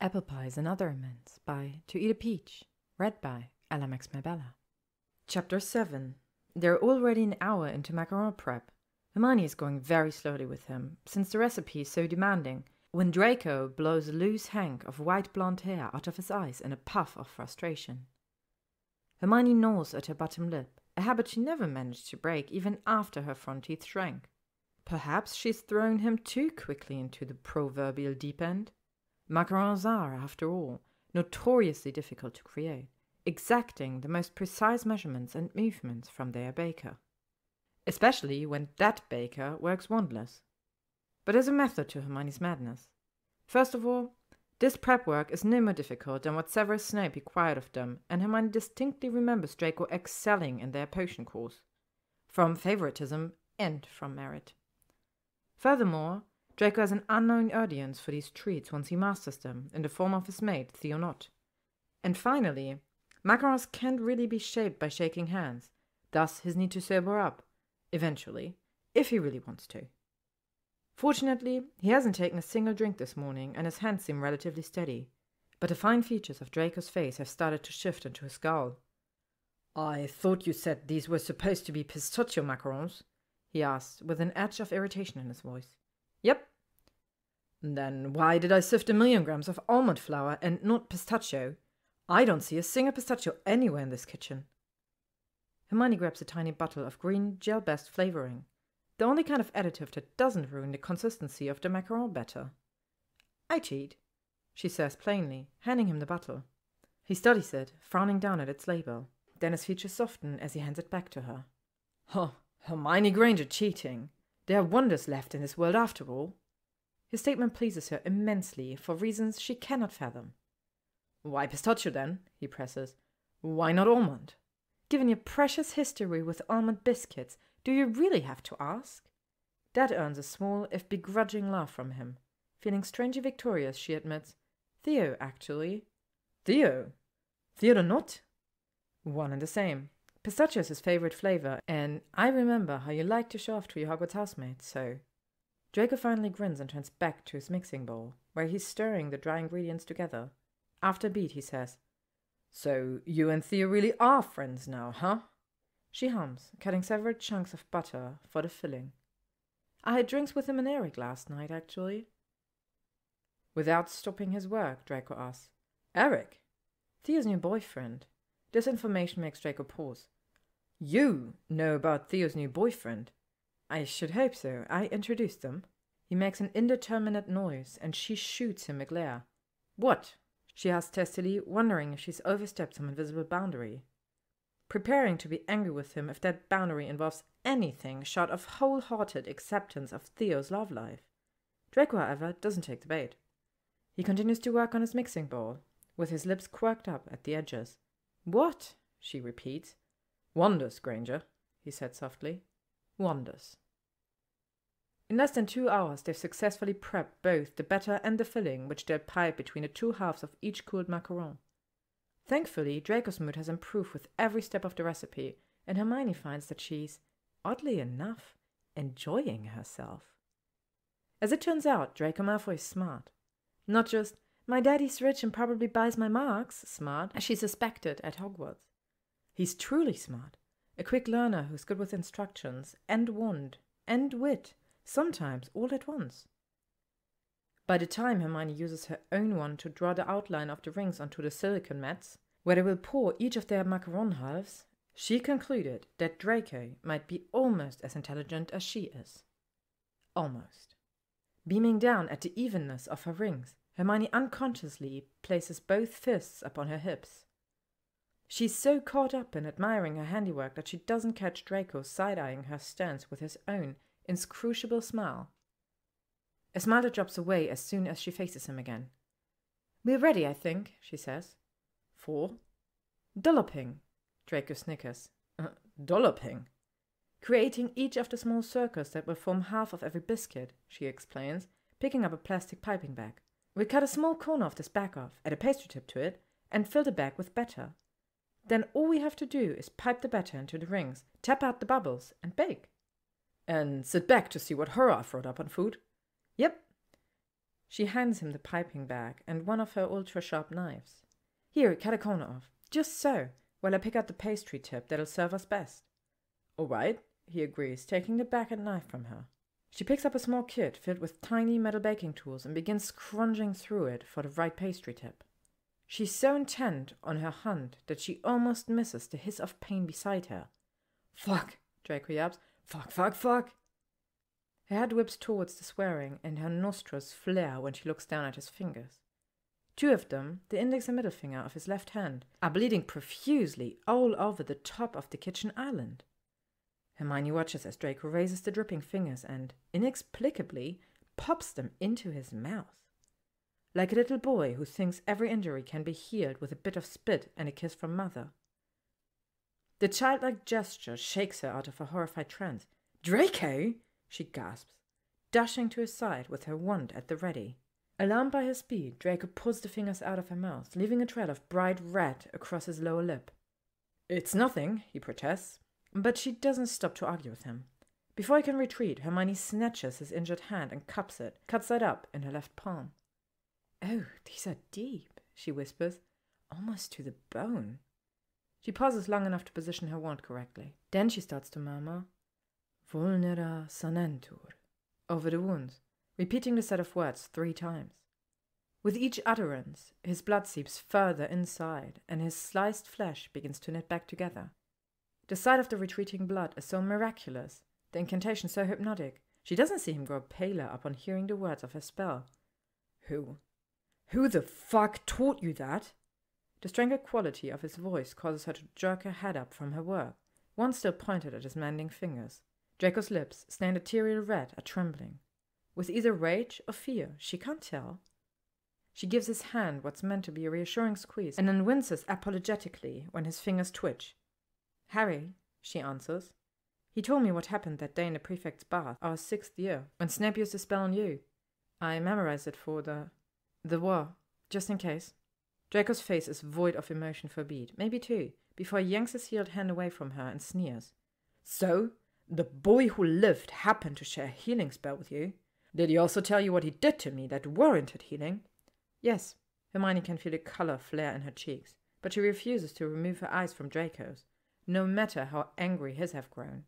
Apple Pies and Other Amends by ToEatAPeach, read by LMX Mabella. Chapter 7. They're already an hour into macaron prep. Hermione is going very slowly with him, since the recipe is so demanding, when Draco blows a loose hank of white blonde hair out of his eyes in a puff of frustration. Hermione gnaws at her bottom lip, a habit she never managed to break even after her front teeth shrank. Perhaps she's thrown him too quickly into the proverbial deep end. Macarons are, after all, notoriously difficult to create, exacting the most precise measurements and movements from their baker. Especially when that baker works wonders. But there's a method to Hermione's madness. First of all, this prep work is no more difficult than what Severus Snape required of them, and Hermione distinctly remembers Draco excelling in their potion course, from favoritism and from merit. Furthermore, Draco has an unknown audience for these treats once he masters them, in the form of his mate, Theonot. And finally, macarons can't really be shaped by shaking hands, thus his need to sober up, eventually, if he really wants to. Fortunately, he hasn't taken a single drink this morning, and his hands seem relatively steady, but the fine features of Draco's face have started to shift into a scowl. "I thought you said these were supposed to be pistachio macarons?" he asked, with an edge of irritation in his voice. "Yep." "Then why did I sift 1,000,000 grams of almond flour and not pistachio? I don't see a single pistachio anywhere in this kitchen." Hermione grabs a tiny bottle of green gel-based flavoring, the only kind of additive that doesn't ruin the consistency of the macaron batter. "I cheat," she says plainly, handing him the bottle. He studies it, frowning down at its label. Then his features soften as he hands it back to her. "Huh, Hermione Granger cheating. There are wonders left in this world after all." His statement pleases her immensely for reasons she cannot fathom. "Why pistachio then?" he presses. "Why not almond? Given your precious history with almond biscuits, do you really have to ask?" That earns a small, if begrudging laugh from him. Feeling strangely victorious, she admits, "Theo, actually." "Theo? Theo not?" "One and the same. Pistachio is his favorite flavor, and I remember how you liked to show off to your Hogwarts housemates, so..." Draco finally grins and turns back to his mixing bowl, where he's stirring the dry ingredients together. After a beat, he says, "So you and Theo really are friends now, huh?" She hums, cutting several chunks of butter for the filling. "I had drinks with him and Eric last night, actually." Without stopping his work, Draco asks, "Eric? Theo's new boyfriend." This information makes Draco pause. "You know about Theo's new boyfriend?" "I should hope so. I introduced them." He makes an indeterminate noise, and she shoots him a glare. "What?" she asks testily, wondering if she's overstepped some invisible boundary. Preparing to be angry with him if that boundary involves anything short of wholehearted acceptance of Theo's love life. Draco, however, doesn't take the bait. He continues to work on his mixing bowl, with his lips quirked up at the edges. "What?" she repeats. "Wonders, Granger," he said softly. "Wonders." In less than 2 hours, they've successfully prepped both the batter and the filling, which they'll pipe between the two halves of each cooled macaron. Thankfully, Draco's mood has improved with every step of the recipe, and Hermione finds that she's, oddly enough, enjoying herself. As it turns out, Draco Malfoy is smart. Not just, "my daddy's rich and probably buys my marks" smart, as she suspected at Hogwarts. He's truly smart, a quick learner who's good with instructions, and wand, and wit, sometimes all at once. By the time Hermione uses her own wand to draw the outline of the rings onto the silicon mats, where they will pour each of their macaron halves, she concluded that Draco might be almost as intelligent as she is. Almost. Beaming down at the evenness of her rings, Hermione unconsciously places both fists upon her hips. She's so caught up in admiring her handiwork that she doesn't catch Draco side-eyeing her stance with his own inscrutable smile. A smile that drops away as soon as she faces him again. "We're ready, I think," she says. "For?" "Dolloping," Draco snickers. "Dolloping?" "Creating each of the small circles that will form half of every biscuit," she explains, picking up a plastic piping bag. "We cut a small corner of this bag off, add a pastry tip to it, and fill the bag with batter. Then all we have to do is pipe the batter into the rings, tap out the bubbles, and bake." "And sit back to see what horror I've brought up on food?" "Yep." She hands him the piping bag and one of her ultra-sharp knives. Here, cut a corner off. Just so, while I pick out the pastry tip that'll serve us best. All right, he agrees, taking the bag and knife from her. She picks up a small kit filled with tiny metal baking tools and begins scrounging through it for the right pastry tip. She's so intent on her hunt that she almost misses the hiss of pain beside her. Fuck, Draco yelps. Fuck, fuck, fuck. Her head whips towards the swearing and her nostrils flare when she looks down at his fingers. Two of them, the index and middle finger of his left hand, are bleeding profusely all over the top of the kitchen island. Hermione watches as Draco raises the dripping fingers and, inexplicably, pops them into his mouth. Like a little boy who thinks every injury can be healed with a bit of spit and a kiss from mother. The childlike gesture shakes her out of a horrified trance. Draco! She gasps, dashing to his side with her wand at the ready. Alarmed by her speed, Draco pulls the fingers out of her mouth, leaving a trail of bright red across his lower lip. It's nothing, he protests, but she doesn't stop to argue with him. Before he can retreat, Hermione snatches his injured hand and cuts it up in her left palm. Oh, these are deep, she whispers, almost to the bone. She pauses long enough to position her wand correctly. Then she starts to murmur, Vulnera sanentur, over the wounds, repeating the set of words 3 times. With each utterance, his blood seeps further inside, and his sliced flesh begins to knit back together. The sight of the retreating blood is so miraculous, the incantation so hypnotic, she doesn't see him grow paler upon hearing the words of her spell. Who the fuck taught you that? The strangled quality of his voice causes her to jerk her head up from her work, one still pointed at his mending fingers. Draco's lips, stained ethereal red, are trembling. With either rage or fear, she can't tell. She gives his hand what's meant to be a reassuring squeeze, and then winces apologetically when his fingers twitch. Harry, she answers. He told me what happened that day in the prefect's bath, our 6th year, when Snape used the spell on you. I memorized it for the war, just in case. Draco's face is void of emotion for a beat, maybe 2, before he yanks his healed hand away from her and sneers. So, the boy who lived happened to share a healing spell with you? Did he also tell you what he did to me that warranted healing? Yes. Hermione can feel the color flare in her cheeks, but she refuses to remove her eyes from Draco's, no matter how angry his have grown.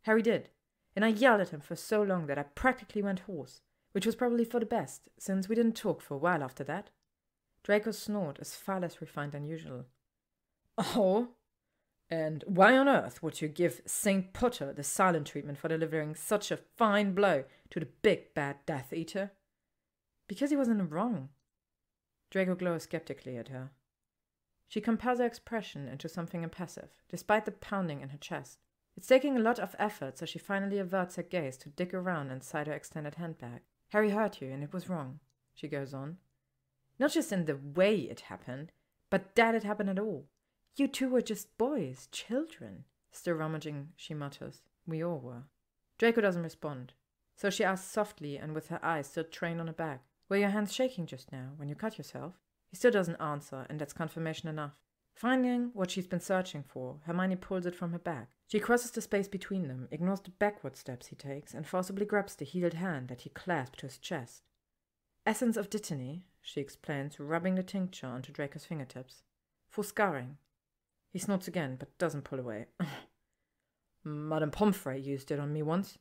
Harry did, and I yelled at him for so long that I practically went hoarse, which was probably for the best, since we didn't talk for a while after that. Draco's snort is far less refined than usual. Oh? And why on earth would you give St. Potter the silent treatment for delivering such a fine blow to the big bad Death Eater? Because he was in the wrong. Draco glowers skeptically at her. She compels her expression into something impassive, despite the pounding in her chest. It's taking a lot of effort, so she finally averts her gaze to dig around inside her extended handbag. Harry hurt you, and it was wrong, she goes on. Not just in the way it happened, but that it happened at all. You two were just boys, children. Still rummaging, she mutters. We all were. Draco doesn't respond, so she asks softly and with her eyes still trained on her back. Were your hands shaking just now, when you cut yourself? He still doesn't answer, and that's confirmation enough. Finding what she's been searching for, Hermione pulls it from her bag. She crosses the space between them, ignores the backward steps he takes, and forcibly grabs the healed hand that he clasped to his chest. Essence of dittany, she explains, rubbing the tincture onto Draco's fingertips. For scarring. He snorts again, but doesn't pull away. Madame Pomfrey used it on me once.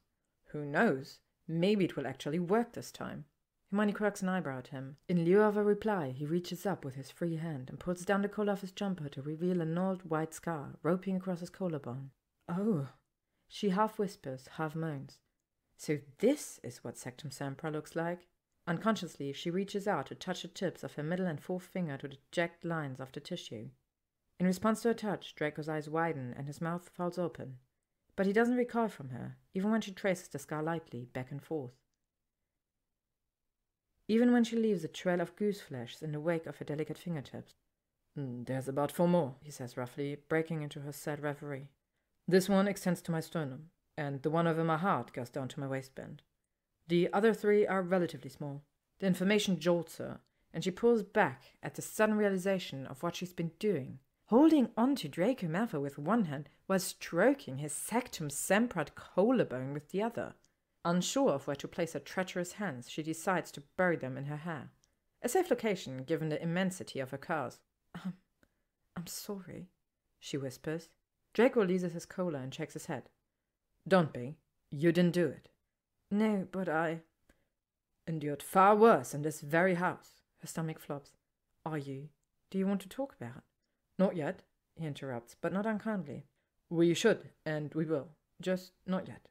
Who knows? Maybe it will actually work this time. Hermione quirks an eyebrow at him. In lieu of a reply, he reaches up with his free hand and pulls down the collar of his jumper to reveal a gnarled white scar, roping across his collarbone. Oh, she half whispers, half moans. So this is what Sectumsempra'd looks like? Unconsciously, she reaches out to touch the tips of her middle and fourth finger to the jagged lines of the tissue. In response to her touch, Draco's eyes widen and his mouth falls open. But he doesn't recoil from her, even when she traces the scar lightly, back and forth. Even when she leaves a trail of goose flesh in the wake of her delicate fingertips. There's about 4 more, he says roughly, breaking into her sad reverie. This one extends to my sternum, and the one over my heart goes down to my waistband. The other 3 are relatively small. The information jolts her, and she pulls back at the sudden realization of what she's been doing. Holding on to Draco Malfoy with one hand while stroking his Sectumsempra'd collarbone with the other. Unsure of where to place her treacherous hands, she decides to bury them in her hair. A safe location, given the immensity of her curls. I'm sorry, she whispers. Draco releases his collar and shakes his head. Don't be. You didn't do it. No, but I endured far worse in this very house. Her stomach flops. Are you? Do you want to talk about it? Not yet, he interrupts, but not unkindly. We should, and we will. Just not yet.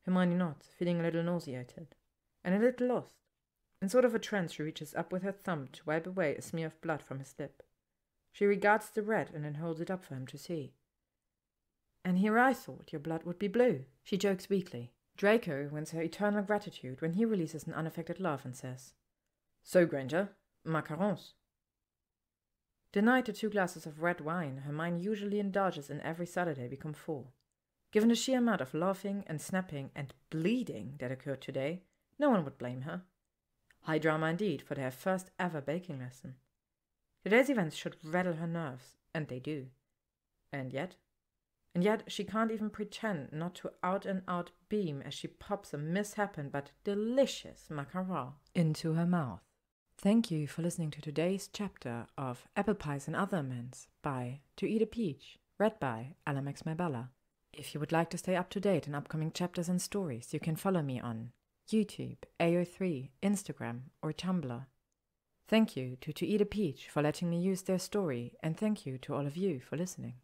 Hermione nods, feeling a little nauseated, and a little lost. In sort of a trance, she reaches up with her thumb to wipe away a smear of blood from his lip. She regards the red and then holds it up for him to see. And here I thought your blood would be blue, she jokes weakly. Draco wins her eternal gratitude when he releases an unaffected laugh and says, So, Granger, macarons. The night the 2 glasses of red wine Hermione usually indulges in every Saturday become 4. Given the sheer amount of laughing and snapping and bleeding that occurred today, no one would blame her. High drama indeed for their first ever baking lesson. Today's events should rattle her nerves, and they do. And yet she can't even pretend not to out-and-out beam as she pops a misshapen but delicious macaron into her mouth. Thank you for listening to today's chapter of Apple Pies and Other Amends by ToEatAPeach, read by Alex. If you would like to stay up to date on upcoming chapters and stories, you can follow me on YouTube, AO3, Instagram, or Tumblr. Thank you to ToEatAPeach for letting me use their story, and thank you to all of you for listening.